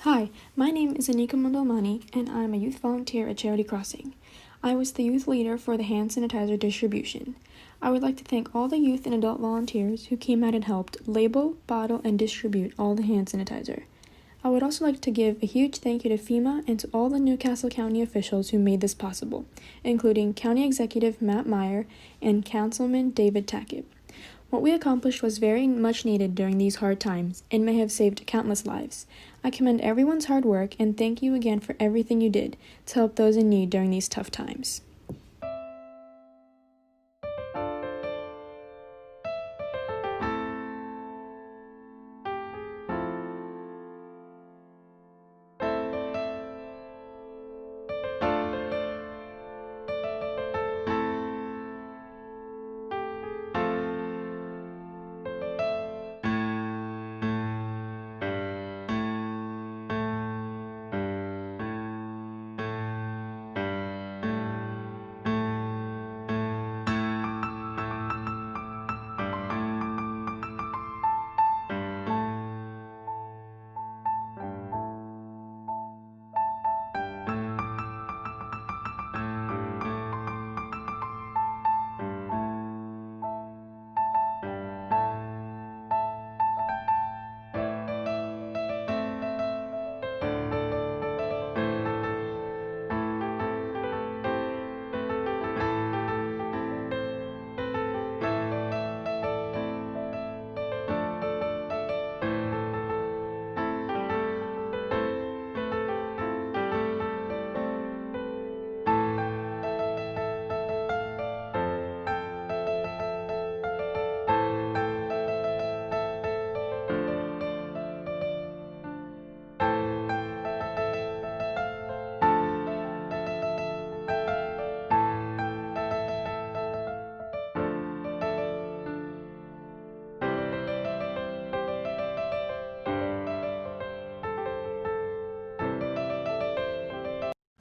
Hi, my name is Anika Mundalmani, and I'm a youth volunteer at Charity Crossing. I was the youth leader for the hand sanitizer distribution. I would like to thank all the youth and adult volunteers who came out and helped label, bottle, and distribute all the hand sanitizer. I would also like to give a huge thank you to FEMA and to all the Newcastle County officials who made this possible, including County Executive Matthew Meyer and Councilman David Tackett. What we accomplished was very much needed during these hard times and may have saved countless lives. I commend everyone's hard work and thank you again for everything you did to help those in need during these tough times.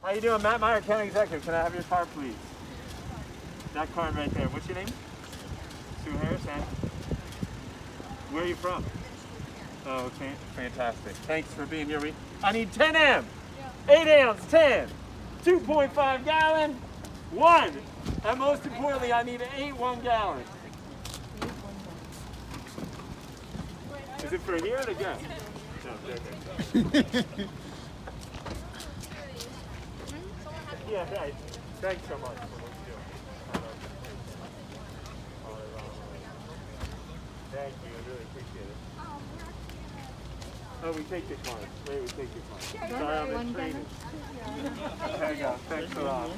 How you doing? Matt Meyer, County Executive. Can I have your card, please? That card right there. What's your name? Sue Harris. And where are you from? Oh, okay. Fantastic. Thanks for being here. I need 10 amp, 8 ounce, 10, 2.5 gallon, 1. And most importantly, I need 8 1 gallon. Is it for here or to go? No, okay. Yeah, right. Thanks so much for what you do. Thank you, I really appreciate it. Oh, we take this one. Wait, we take this one. Sorry, I'm in training. There you go. Thanks a lot.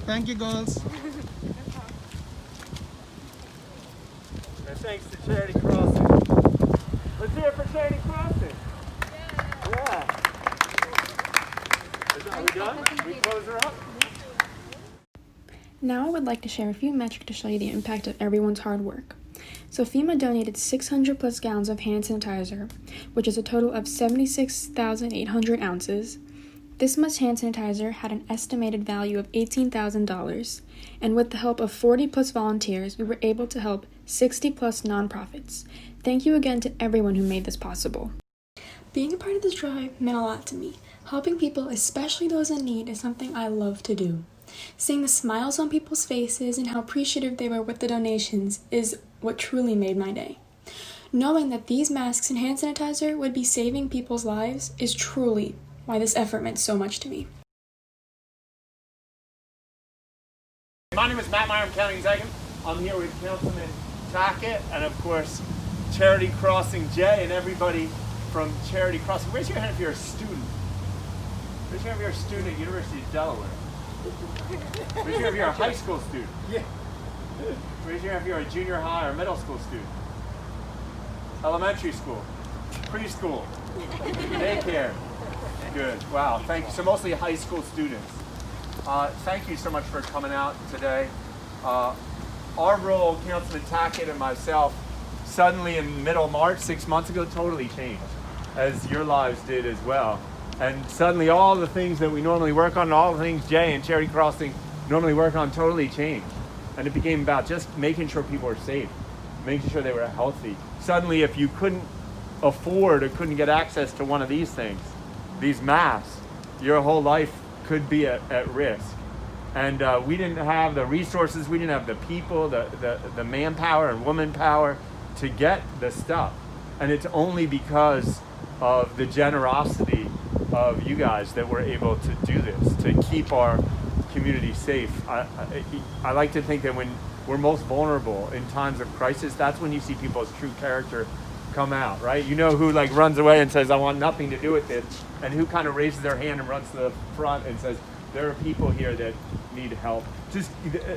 Thank you, girls. And thanks to Charity Crossing. Let's hear it for Charity Crossing. Yeah. Are we done? We close her up? Now I would like to share a few metrics to show you the impact of everyone's hard work. So FEMA donated 600 plus gallons of hand sanitizer, which is a total of 76,800 ounces. This much hand sanitizer had an estimated value of $18,000, and with the help of 40 plus volunteers, we were able to help 60 plus nonprofits. Thank you again to everyone who made this possible. Being a part of this drive meant a lot to me. Helping people, especially those in need, is something I love to do. Seeing the smiles on people's faces and how appreciative they were with the donations is what truly made my day. Knowing that these masks and hand sanitizer would be saving people's lives is truly why this effort meant so much to me. My name is Matt Meyer, I'm County Executive. I'm here with Councilman Tackett and of course Charity Crossing Jay and everybody from Charity Crossing. Raise your hand if you're a student. Raise your hand if you're a student at University of Delaware. Raise your hand if you're a high school student. Yeah. Raise your hand if you're a junior high or middle school student. Elementary school. Preschool. Daycare. Good. Wow. Thank you. So mostly high school students. Thank you so much for coming out today. Our role, Councilman Tackett and myself, suddenly in middle March, 6 months ago, totally changed, as your lives did as well. And suddenly all the things that we normally work on, and all the things Jay and Charity Crossing normally work on totally changed. And it became about just making sure people were safe, making sure they were healthy, suddenly if you couldn't afford or couldn't get access to one of these things, these masks, your whole life could be at risk. And we didn't have the resources, we didn't have the people, the manpower and woman power to get the stuff. And it's only because of the generosity of you guys that we're able to do this, to keep our community safe. I like to think that when we're most vulnerable in times of crisis, that's when you see people's true character come out, right? You know who like runs away and says, I want nothing to do with this, and who kind of raises their hand and runs to the front and says, there are people here that need help. Just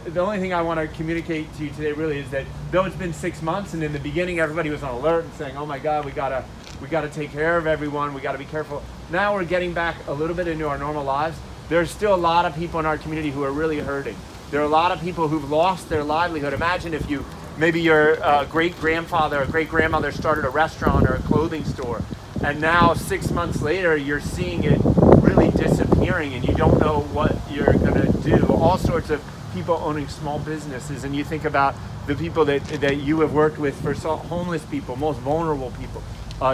the only thing I want to communicate to you today really is that though it's been 6 months, and in the beginning everybody was on alert and saying, oh my God, we gotta take care of everyone, we gotta be careful. Now we're getting back a little bit into our normal lives. There's still a lot of people in our community who are really hurting. There are a lot of people who've lost their livelihood. Imagine if maybe your great-grandfather or great-grandmother started a restaurant or a clothing store, and now 6 months later you're seeing it really disappearing and you don't know what you're gonna do. All sorts of people owning small businesses, and you think about the people that you have worked with, for homeless people, most vulnerable people,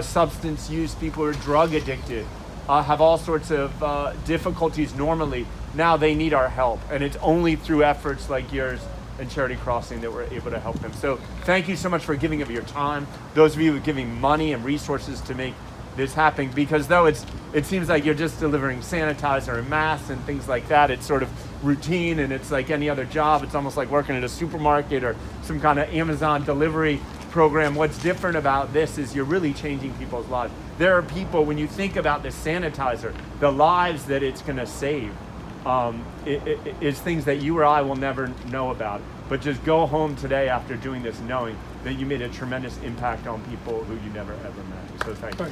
substance use people who are drug addicted, have all sorts of difficulties normally. Now they need our help, and it's only through efforts like yours and Charity Crossing that we're able to help them. So thank you so much for giving of your time, those of you who are giving money and resources to make this happen, because though it seems like you're just delivering sanitizer and masks and things like that, it's sort of routine and it's like any other job. It's almost like working at a supermarket or some kind of Amazon delivery program. What's different about this is you're really changing people's lives. There are people, when you think about this sanitizer, the lives that it's going to save is things that you or I will never know about. But just go home today after doing this knowing that you made a tremendous impact on people who you never ever met. So thank you.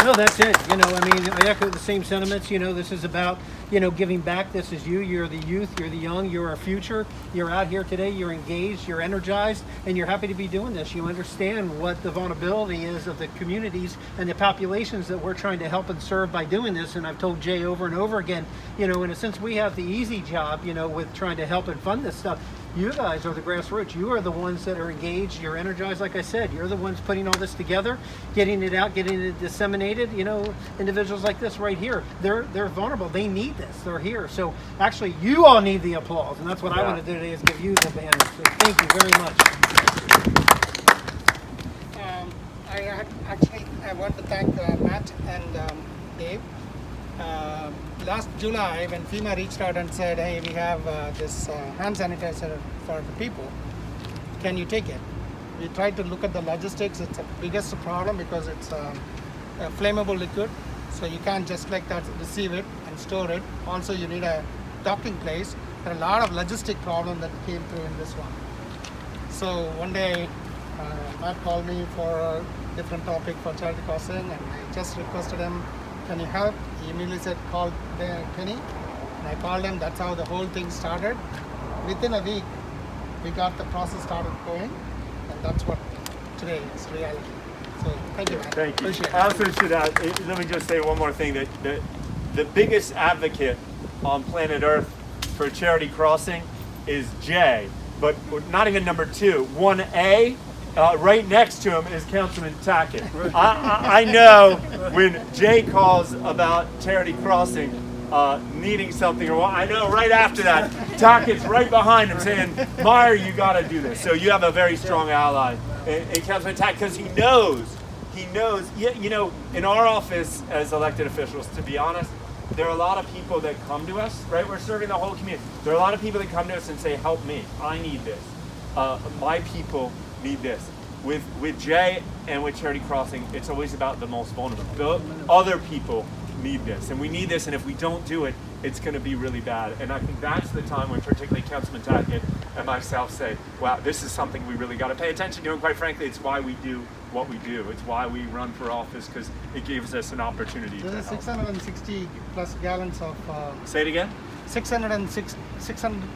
No, that's it. I echo the same sentiments. This is about, giving back. This is you. You're the youth. You're the young. You're our future. You're out here today. You're engaged. You're energized. And you're happy to be doing this. You understand what the vulnerability is of the communities and the populations that we're trying to help and serve by doing this. And I've told Jay over and over again, in a sense, we have the easy job, with trying to help and fund this stuff. You guys are the grassroots. You are the ones that are engaged. You're energized, like I said. You're the ones putting all this together, getting it out, getting it disseminated. Individuals like this right here, they're vulnerable. They need this. They're here. So actually, you all need the applause, and that's what I want to do today is give you the banner. So thank you very much. I want to thank Matt and Dave. Last July, when FEMA reached out and said, hey, we have this hand sanitizer for the people, can you take it? We tried to look at the logistics. It's the biggest problem because it's a flammable liquid, so you can't just like that receive it and store it. Also, you need a docking place. There are a lot of logistic problems that came through in this one. So one day, Matt called me for a different topic for Charity Crossing, and I just requested him, can you help? He immediately said, call Penny. And I called him. That's how the whole thing started. Within a week, we got the process started going. And that's what today is reality. So thank you, man. Thank you. Appreciate I also should let me just say one more thing, that the biggest advocate on planet Earth for Charity Crossing is Jay, but not even number 2, 1A. Right next to him is Councilman Tackett. I know when Jay calls about Charity Crossing needing something, or I know right after that, Tackett's right behind him saying, Meyer, you got to do this. So you have a very strong ally in Councilman Tackett, because he knows, in our office as elected officials, to be honest, there are a lot of people that come to us, right? We're serving the whole community. There are a lot of people that come to us and say, help me, I need this. My people need this. With Jay and with Charity Crossing, it's always about the most vulnerable. Other people need this, and we need this, and if we don't do it, it's going to be really bad. And I think that's the time when particularly Councilman Tackett and myself say, wow, this is something we really got to pay attention to, and quite frankly, it's why we do what we do. It's why we run for office, because it gives us an opportunity to help. This is 660 plus gallons of... Say it again? 600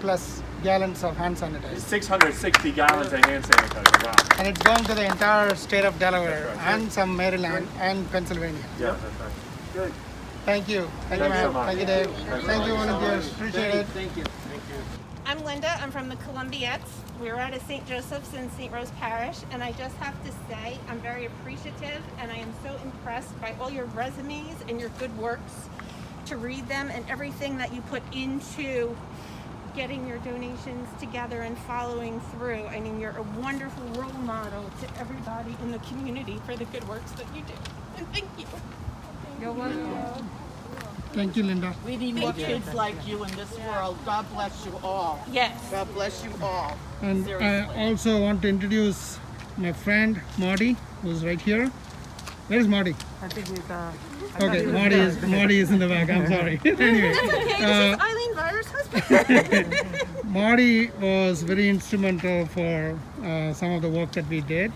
plus gallons of hand sanitizer. 660 gallons of hand sanitizer, wow. And it's going to the entire state of Delaware, That's right. and some Maryland and Pennsylvania. Yeah, that's right. Good. Thank you. Thank you, Thanks so Matt. much. Thank you, Dave. Thanks Thank so you, much. volunteers. Appreciate it. Thank you. I'm Linda. I'm from the Columbiettes. We're out of St. Joseph's in St. Rose Parish, and I just have to say I'm very appreciative, and I am so impressed by all your resumes and your good works, to read them and everything that you put into getting your donations together and following through. I mean, you're a wonderful role model to everybody in the community for the good works that you do. And thank you. You're welcome. Thank you, Linda. We need more kids like you in this world. God bless you all. Yes. God bless you all. And I Seriously. also want to introduce my friend Marty, who's right here. Where is Marty? I think he's Okay, Marty is in the back. I'm sorry. Anyway, Okay, this is Eileen Vyer's husband. Marty was very instrumental for some of the work that we did.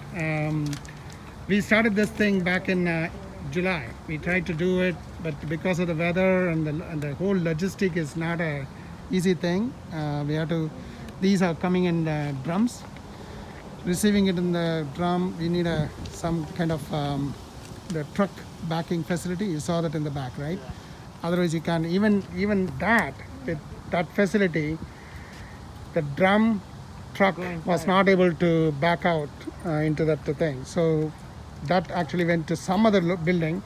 We started this thing back in July. We tried to do it, but because of the weather and the whole logistic is not a easy thing. We have to. These are coming in drums. Receiving it in the drum, we need some kind of the truck backing facility. You saw that in the back, right? Otherwise, you can't even that facility. The drum truck was not able to back out into that thing. So that actually went to some other building,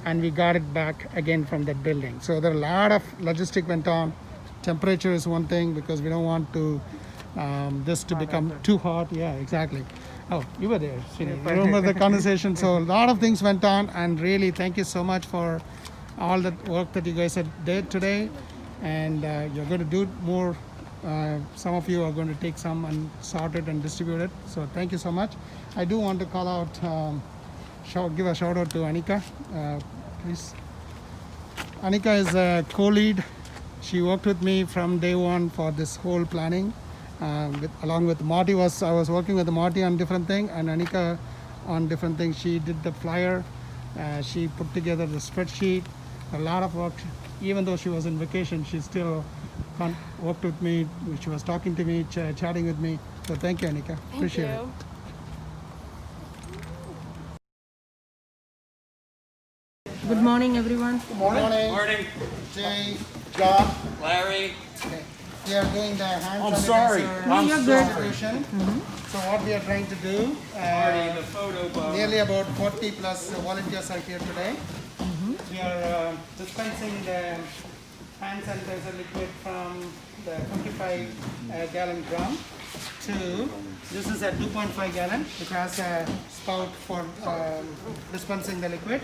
and we got it back again from that building. So there are a lot of logistic went on. Temperature is one thing because we don't want to this to become too hot. Yeah, exactly. Oh, you were there, Srini. You remember the conversation? So a lot of things went on, and really thank you so much for all the work that you guys did today. And you're going to do more. Some of you are going to take some and sort it and distribute it. So thank you so much. I do want to call out, give a shout out to Anika, please. Anika is a co-lead. She worked with me from day one for this whole planning. Along with Marty, I was working with Marty on different things, and Anika on different things. She did the flyer. She put together the spreadsheet. A lot of work. Even though she was in vacation, she still worked with me. She was talking to me, chatting with me. So thank you, Anika. Appreciate it. Good morning, everyone. Good morning. Morning. Jay, John. Larry. Okay. We are doing the hand I'm sorry. sanitizer I'm you're good. distribution. So what we are trying to do, The photo bomb. nearly about 40 plus volunteers are here today. We are dispensing the hand sanitizer liquid from the 25 gallon drum to, this is a 2.5 gallon, which has a spout for dispensing the liquid.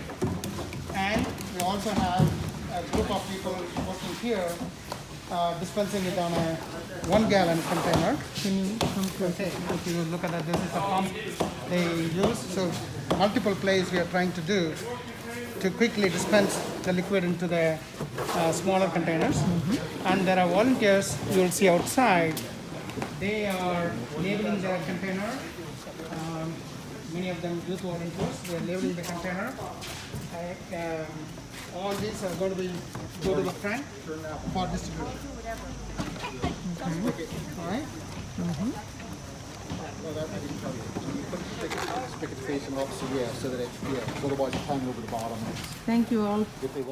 And we also have a group of people working here dispensing it on a 1 gallon container. Can you come closer? If you look at that, this is a pump they use. So multiple plays we are trying to do to quickly dispense the liquid into the smaller containers. And there are volunteers you will see outside. They are labeling the container. Many of them youth volunteers. They are labeling the container. All these are going to go to the front for distribution. All right. Well, that I didn't tell you. So you put the stick it facing up, so yeah, so that it, yeah, otherwise it's hanging over the bottom. Thank you all. If they